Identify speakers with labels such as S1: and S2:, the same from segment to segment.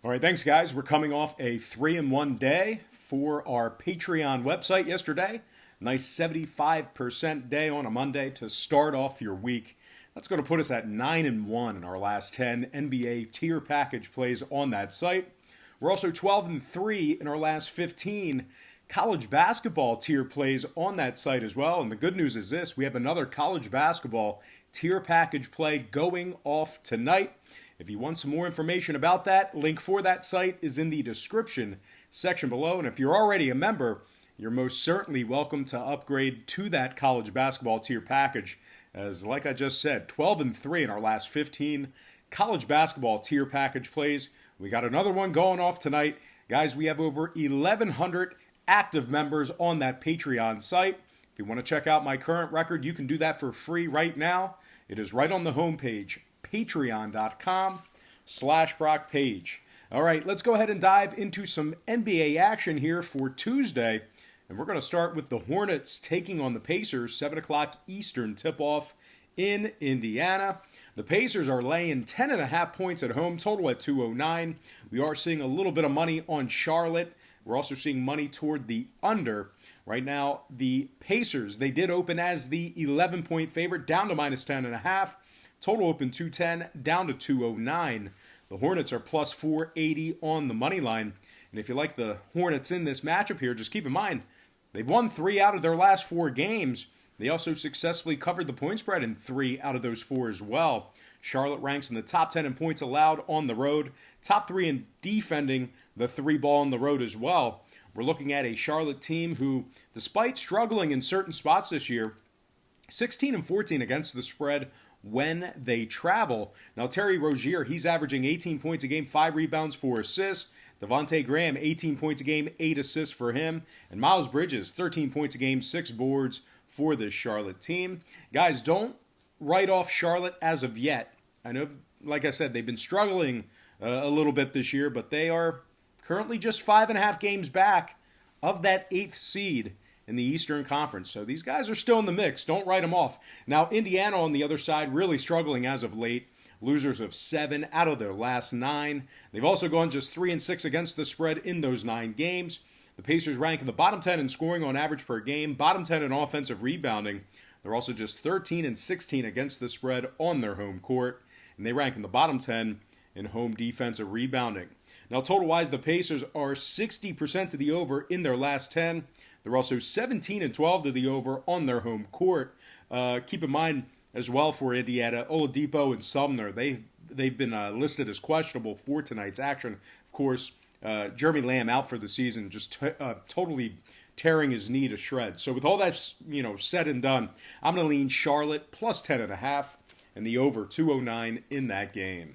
S1: All right, thanks, guys. We're coming off a 3-1 day for our Patreon website yesterday. Nice 75% day on a Monday to start off your week. That's going to put us at 9-1 in our last 10 NBA tier package plays on that site. We're also 12-3 in our last 15 college basketball tier plays on that site as well. And the good news is this: we have another college basketball tier package play going off tonight. If you want some more information about that, link for that site is in the description section below. And if you're already a member, you're most certainly welcome to upgrade to that college basketball tier package. As like I just said, 12-3 in our last 15 college basketball tier package plays. We got another one going off tonight. Guys, we have over 1,100 active members on that Patreon site. If you want to check out my current record, you can do that for free right now. It is right on the homepage, patreon.com/BrockPage. All right, let's go ahead and dive into some NBA action here for Tuesday. And we're going to start with the Hornets taking on the Pacers, 7 o'clock Eastern tip-off in Indiana. The Pacers are laying 10.5 points at home, total at 209. We are seeing a little bit of money on Charlotte. We're also seeing money toward the under. Right now, the Pacers, they did open as the 11-point favorite, down to minus 10.5. Total open 210, down to 209. The Hornets are plus 480 on the money line. And if you like the Hornets in this matchup here, just keep in mind, they've won 3 out of their last 4 games. They also successfully covered the point spread in 3 out of those 4 as well. Charlotte ranks in the top 10 in points allowed on the road, top 3 in defending the 3 ball on the road as well. We're looking at a Charlotte team who, despite struggling in certain spots this year, 16-14 against the spread when they travel. Now, Terry Rozier, he's averaging 18 points a game, 5 rebounds, 4 assists. Devontae Graham, 18 points a game, 8 assists for him. And Miles Bridges, 13 points a game, 6 boards for this Charlotte team. Guys, don't write off Charlotte as of yet. I know, like I said, they've been struggling a little bit this year, but they are currently just 5.5 games back of that 8th seed in the Eastern Conference. So these guys are still in the mix. Don't write them off. Now, Indiana on the other side, really struggling as of late. Losers of 7 out of their last 9. They've also gone just 3-6 against the spread in those 9 games. The Pacers rank in the bottom 10 in scoring on average per game, bottom 10 in offensive rebounding. They're also just 13-16 against the spread on their home court, and they rank in the bottom 10 in home defensive rebounding. Now, total-wise, the Pacers are 60% to the over in their last 10. They're also 17-12 to the over on their home court. Keep in mind as well for Indiana, Oladipo and Sumner, they've been listed as questionable for tonight's action. Of course, Jeremy Lamb out for the season, just totally tearing his knee to shreds. So with all that said and done, I'm going to lean Charlotte plus 10.5 and the over 209 in that game.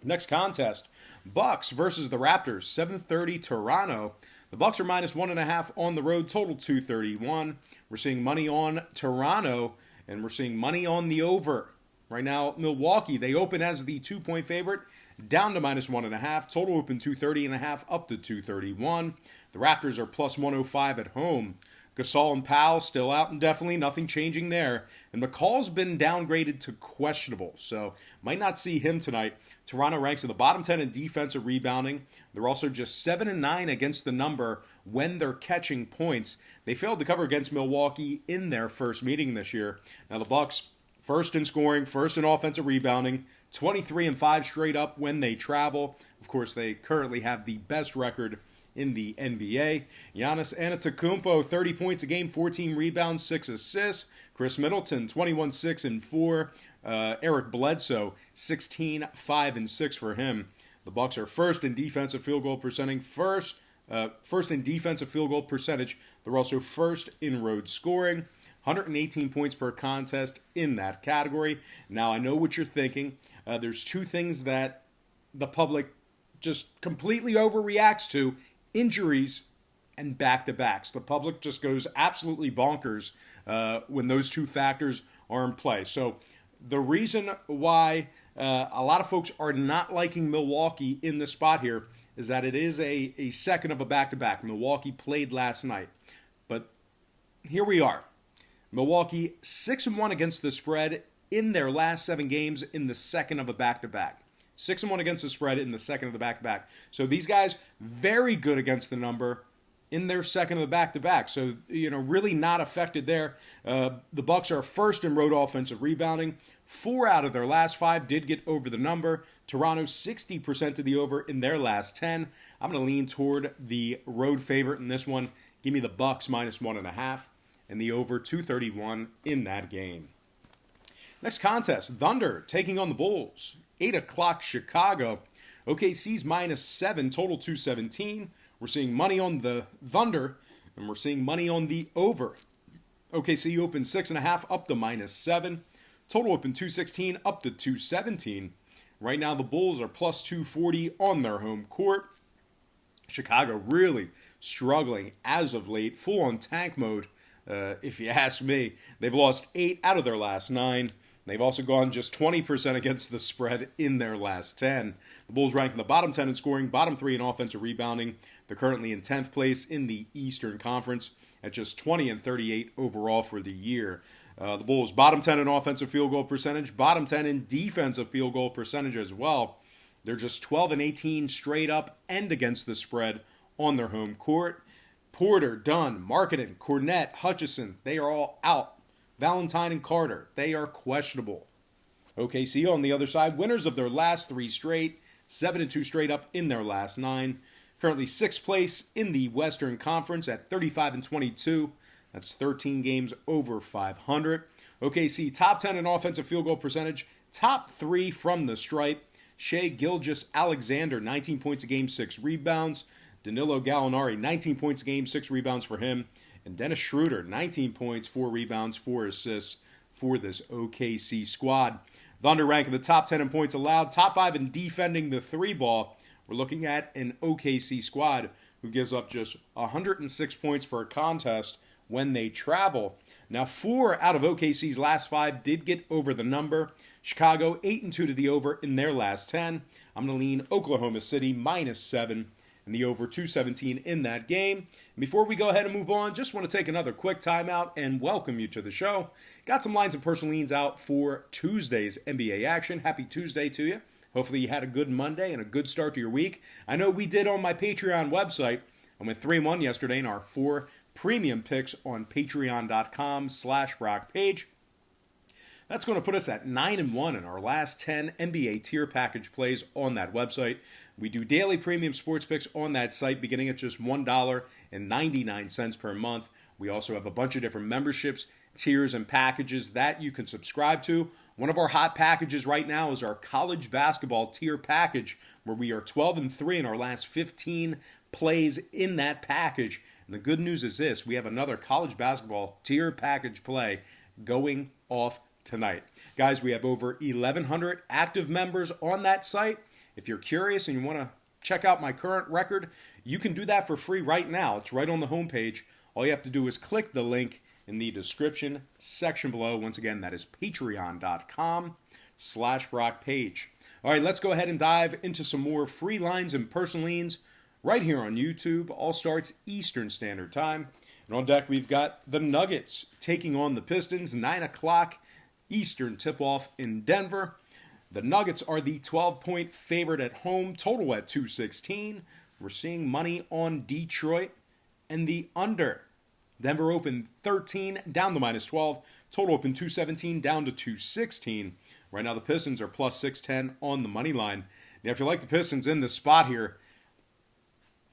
S1: Next contest, Bucks versus the Raptors, 7:30 Toronto. The Bucks are minus 1.5 on the road, total 231. We're seeing money on Toronto, and we're seeing money on the over. Right now, Milwaukee, they open as the 2-point favorite, down to minus 1.5. Total open 230.5 up to 231. The Raptors are plus 105 at home. Gasol and Powell still out indefinitely, nothing changing there. And McCall's been downgraded to questionable, so might not see him tonight. Toronto ranks in the bottom 10 in defensive rebounding. They're also just 7-9 against the number when they're catching points. They failed to cover against Milwaukee in their first meeting this year. Now the Bucks, first in scoring, first in offensive rebounding, 23-5 straight up when they travel. Of course, they currently have the best record in the NBA. Giannis Antetokounmpo, 30 points a game, 14 rebounds, 6 assists. Chris Middleton, 21-6-4. Eric Bledsoe, 16-5-6 for him. The Bucks are first in defensive field goal percentage. First in defensive field goal percentage. They're also first in road scoring. 118 points per contest in that category. Now, I know what you're thinking. There's 2 things that the public just completely overreacts to: injuries and back-to-backs. The public just goes absolutely bonkers when those 2 factors are in play. So the reason why a lot of folks are not liking Milwaukee in the spot here is that it is a second of a back-to-back. Milwaukee played last night. But here we are. Milwaukee 6-1 against the spread in their last 7 games in the second of a back-to-back. 6-1 against the spread in the second of the back-to-back. So these guys, very good against the number in their second of the back-to-back. So, really not affected there. The Bucks are first in road offensive rebounding. 4 out of their last 5 did get over the number. Toronto, 60% to the over in their last 10. I'm going to lean toward the road favorite in this one. Give me the Bucks minus 1.5 and the over 231 in that game. Next contest, Thunder taking on the Bulls. 8 o'clock Chicago. OKC's minus 7, total 217. We're seeing money on the Thunder, and we're seeing money on the over. OKC opened 6.5 up to minus 7. Total opened 216 up to 217. Right now the Bulls are plus 240 on their home court. Chicago really struggling as of late, full on tank mode, if you ask me. They've lost 8 out of their last 9. They've also gone just 20% against the spread in their last 10. The Bulls rank in the bottom 10 in scoring, bottom 3 in offensive rebounding. They're currently in 10th place in the Eastern Conference at just 20 and 38 overall for the year. The Bulls bottom 10 in offensive field goal percentage, bottom 10 in defensive field goal percentage as well. They're just 12 and 18 straight up and against the spread on their home court. Porter, Dunn, Markkanen, Cornette, Hutchison, they are all out. Valentine and Carter, they are questionable. OKC on the other side, winners of their last 3 straight, 7-2 straight up in their last 9. Currently 6th place in the Western Conference at 35 and 22. That's 13 games over 500. OKC top 10 in offensive field goal percentage, top 3 from the stripe. Shai Gilgeous-Alexander, 19 points a game, 6 rebounds. Danilo Gallinari, 19 points a game, 6 rebounds for him. And Dennis Schroeder, 19 points, 4 rebounds, 4 assists for this OKC squad. Thunder rank in the top 10 in points allowed, top 5 in defending the 3-ball. We're looking at an OKC squad who gives up just 106 points per contest when they travel. Now, 4 out of OKC's last 5 did get over the number. Chicago, 8-2 to the over in their last 10. I'm going to lean Oklahoma City minus 7 and the over 217 in that game. Before we go ahead and move on, just want to take another quick timeout and welcome you to the show. Got some lines and personal leans out for Tuesday's NBA action. Happy Tuesday to you. Hopefully you had a good Monday and a good start to your week. I know we did on my Patreon website. I went 3-1 yesterday in our 4 premium picks on patreon.com/Brock Page. That's going to put us at 9-1 in our last 10 NBA tier package plays on that website. We do daily premium sports picks on that site beginning at just $1.99 per month. We also have a bunch of different memberships, tiers, and packages that you can subscribe to. One of our hot packages right now is our college basketball tier package, where we are 12-3 in our last 15 plays in that package. And the good news is this: we have another college basketball tier package play going off tonight. Guys, we have over 1,100 active members on that site. If you're curious and you want to check out my current record, you can do that for free right now. It's right on the homepage. All you have to do is click the link in the description section below. Once again, that is patreon.com/Brock Page. All right, let's go ahead and dive into some more free lines and personal leans right here on YouTube. All starts Eastern Standard Time. And on deck, we've got the Nuggets taking on the Pistons, 9 o'clock Eastern tip-off in Denver. The Nuggets are the 12-point favorite at home, total at 216. We're seeing money on Detroit and the under. Denver opened 13, down to minus 12. Total opened 217, down to 216. Right now the Pistons are plus 610 on the money line. Now, if you like the Pistons in this spot here,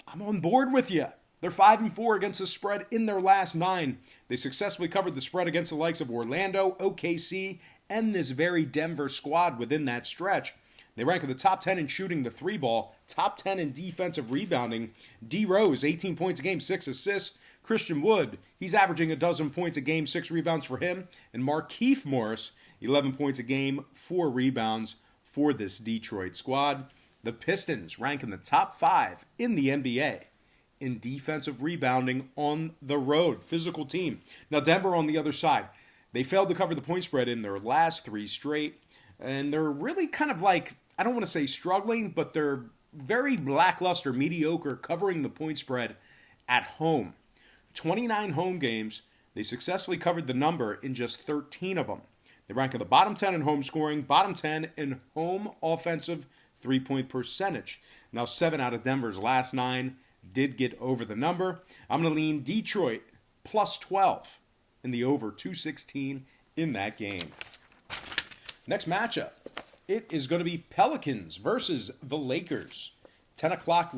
S1: I'm on board with you. They're 5-4 against the spread in their last 9. They successfully covered the spread against the likes of Orlando, OKC, and this very Denver squad within that stretch. They rank in the top 10 in shooting the 3-ball, top 10 in defensive rebounding. D. Rose, 18 points a game, 6 assists. Christian Wood, he's averaging a dozen points a game, 6 rebounds for him. And Markieff Morris, 11 points a game, 4 rebounds for this Detroit squad. The Pistons rank in the top 5 in the NBA in defensive rebounding on the road. Physical team. Now, Denver on the other side. They failed to cover the point spread in their last 3 straight. And they're really kind of like, I don't want to say struggling, but they're very lackluster, mediocre, covering the point spread at home. 29 home games. They successfully covered the number in just 13 of them. They rank in the bottom 10 in home scoring, bottom 10 in home offensive 3-point percentage. Now, 7 out of Denver's last 9 did get over the number. I'm going to lean Detroit plus 12 in the over 216 in that game. Next matchup, it is going to be Pelicans versus the Lakers. 10 o'clock